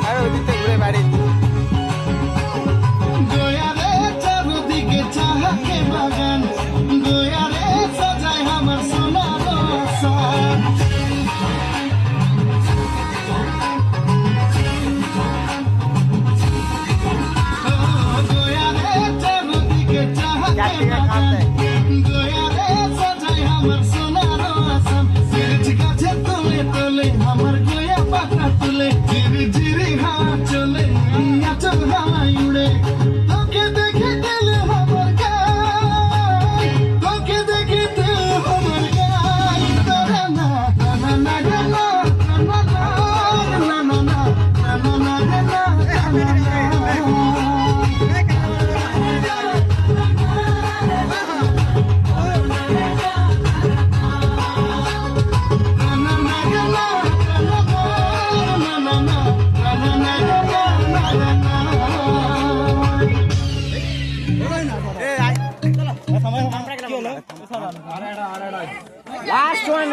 আর ওদিকে ঘুরে বাড়ি গোয়ারে চারদিকে চাহাকে বাগান, গোয়ারে সাজায় আমার সোনার আসান। গোয়ারে চারদিকে চাহাকে বাগান, গোয়ারে সাজায় আমার সোনার আসান। সিরিজ গাছে তোলে তোলে আমার গোয়া পাতা তুলে, ঝিরি ঝিরি হাওয়া চলে আঁচল হাওয়ায় উড়ে। তোকে দেখে দিল আমার গান, তোকে দেখে দিল আমার গান। তোরা না না না না না না না না না না না না না না। Last one